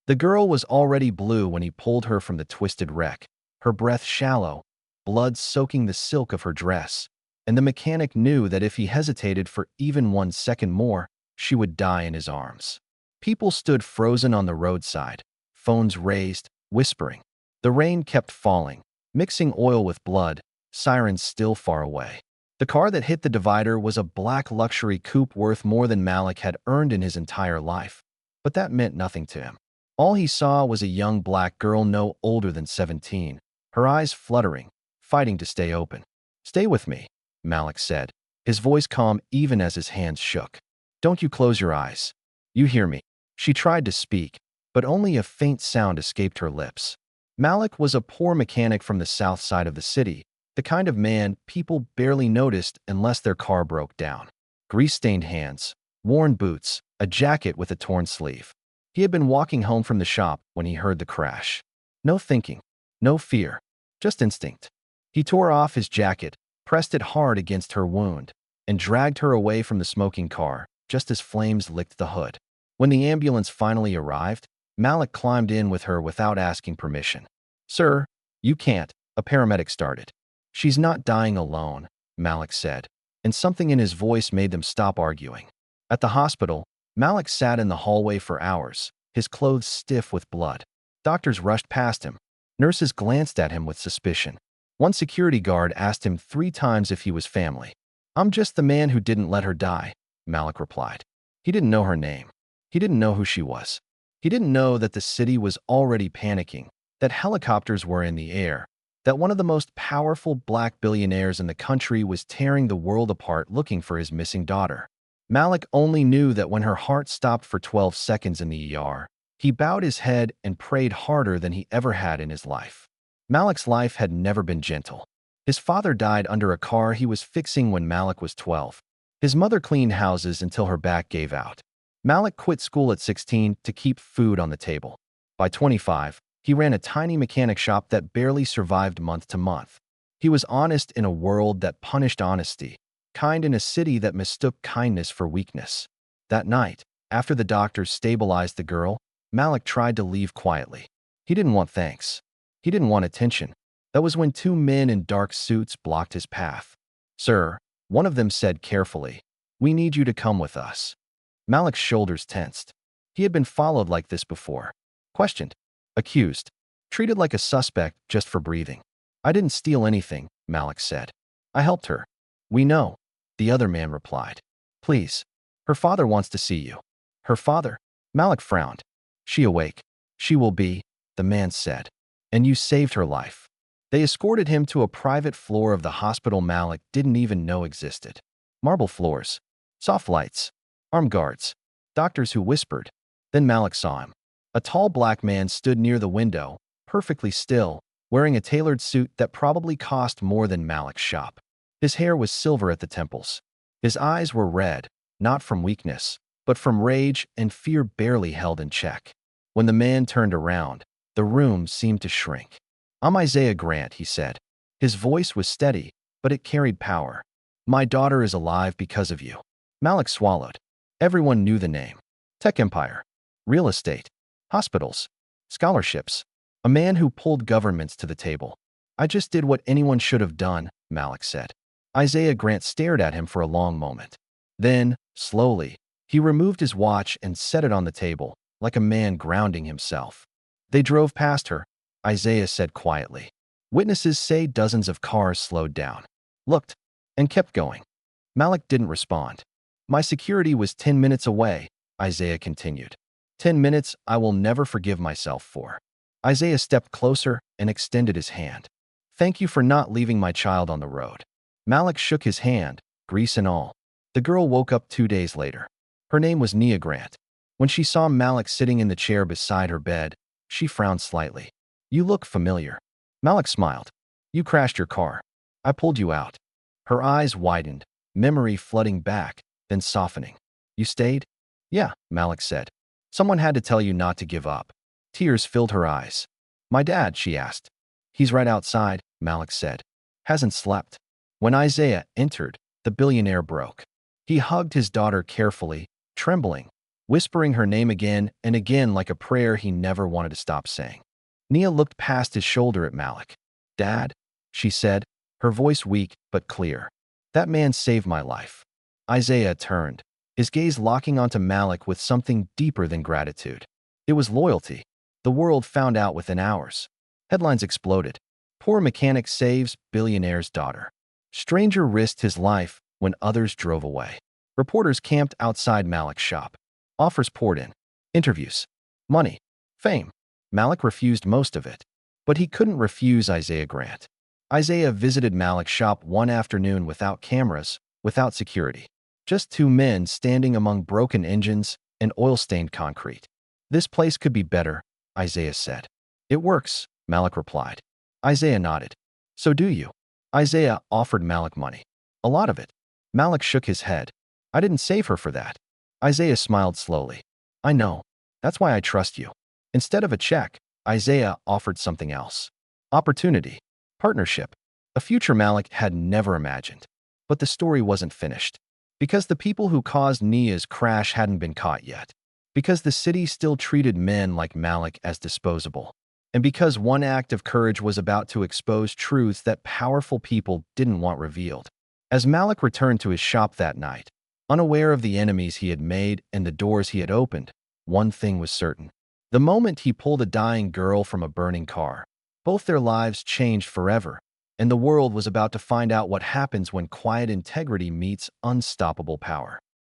The girl was already blue when he pulled her from the twisted wreck, her breath shallow, blood soaking the silk of her dress, and the mechanic knew that if he hesitated for even 1 second more, she would die in his arms. People stood frozen on the roadside, phones raised, whispering. The rain kept falling, mixing oil with blood, sirens still far away. The car that hit the divider was a black luxury coupe worth more than Malik had earned in his entire life, but that meant nothing to him. All he saw was a young black girl no older than 17, her eyes fluttering, fighting to stay open. "Stay with me," Malik said, his voice calm even as his hands shook. "Don't you close your eyes. You hear me." She tried to speak, but only a faint sound escaped her lips. Malik was a poor mechanic from the south side of the city, the kind of man people barely noticed unless their car broke down. Grease-stained hands, worn boots, a jacket with a torn sleeve. He had been walking home from the shop when he heard the crash. No thinking, no fear, just instinct. He tore off his jacket, pressed it hard against her wound, and dragged her away from the smoking car just as flames licked the hood. When the ambulance finally arrived, Malik climbed in with her without asking permission. "Sir, you can't," a paramedic started. "She's not dying alone," Malik said, and something in his voice made them stop arguing. At the hospital, Malik sat in the hallway for hours, his clothes stiff with blood. Doctors rushed past him. Nurses glanced at him with suspicion. One security guard asked him 3 times if he was family. "I'm just the man who didn't let her die," Malik replied. He didn't know her name. He didn't know who she was. He didn't know that the city was already panicking, that helicopters were in the air, that one of the most powerful black billionaires in the country was tearing the world apart looking for his missing daughter. Malik only knew that when her heart stopped for 12 seconds in the ER, he bowed his head and prayed harder than he ever had in his life. Malik's life had never been gentle. His father died under a car he was fixing when Malik was 12. His mother cleaned houses until her back gave out. Malik quit school at 16 to keep food on the table. By 25, he ran a tiny mechanic shop that barely survived month to month. He was honest in a world that punished honesty, kind in a city that mistook kindness for weakness. That night, after the doctors stabilized the girl, Malik tried to leave quietly. He didn't want thanks. He didn't want attention. That was when 2 men in dark suits blocked his path. "Sir," one of them said carefully, "we need you to come with us." Malik's shoulders tensed. He had been followed like this before. Questioned. Accused. Treated like a suspect just for breathing. "I didn't steal anything," Malik said. "I helped her." "We know," the other man replied. "Please. Her father wants to see you." "Her father?" Malik frowned. "She awake. She will be," the man said. "And you saved her life." They escorted him to a private floor of the hospital Malik didn't even know existed. Marble floors. Soft lights. Armed guards. Doctors who whispered. Then Malik saw him. A tall black man stood near the window, perfectly still, wearing a tailored suit that probably cost more than Malik's shop. His hair was silver at the temples. His eyes were red, not from weakness, but from rage and fear barely held in check. When the man turned around, the room seemed to shrink. "I'm Isaiah Grant," he said. His voice was steady, but it carried power. "My daughter is alive because of you." Malik swallowed. Everyone knew the name. Tech empire. Real estate. Hospitals. Scholarships. A man who pulled governments to the table. "I just did what anyone should have done," Malik said. Isaiah Grant stared at him for a long moment. Then, slowly, he removed his watch and set it on the table, like a man grounding himself. "They drove past her," Isaiah said quietly. "Witnesses say dozens of cars slowed down, looked, and kept going." Malik didn't respond. "My security was 10 minutes away," Isaiah continued. 10 minutes I will never forgive myself for." Isaiah stepped closer and extended his hand. "Thank you for not leaving my child on the road." Malik shook his hand, grease and all. The girl woke up 2 days later. Her name was Nia Grant. When she saw Malik sitting in the chair beside her bed, she frowned slightly. "You look familiar." Malik smiled. "You crashed your car. I pulled you out." Her eyes widened, memory flooding back, then softening. "You stayed?" "Yeah," Malik said. "Someone had to tell you not to give up." Tears filled her eyes. "My dad?" she asked. "He's right outside," Malik said. "Hasn't slept." When Isaiah entered, the billionaire broke. He hugged his daughter carefully, trembling. whispering her name again and again like a prayer he never wanted to stop saying. Nia looked past his shoulder at Malik. "Dad," she said, her voice weak but clear. "That man saved my life." Isaiah turned, his gaze locking onto Malik with something deeper than gratitude. It was loyalty. The world found out within hours. Headlines exploded. "Poor mechanic saves billionaire's daughter." Stranger risked his life when others drove away. Reporters camped outside Malik's shop. Offers poured in. Interviews. Money. Fame. Malik refused most of it. But he couldn't refuse Isaiah Grant. Isaiah visited Malik's shop one afternoon without cameras, without security. Just two men standing among broken engines and oil-stained concrete. "This place could be better," Isaiah said. "It works," Malik replied. Isaiah nodded. "So do you?" Isaiah offered Malik money. "A lot of it." Malik shook his head. "I didn't save her for that." Isaiah smiled slowly. "I know. That's why I trust you." Instead of a check, Isaiah offered something else. Opportunity. Partnership. A future Malik had never imagined. But the story wasn't finished. Because the people who caused Nia's crash hadn't been caught yet. Because the city still treated men like Malik as disposable. And because one act of courage was about to expose truths that powerful people didn't want revealed. As Malik returned to his shop that night, unaware of the enemies he had made and the doors he had opened, one thing was certain. The moment he pulled a dying girl from a burning car, both their lives changed forever, and the world was about to find out what happens when quiet integrity meets unstoppable power.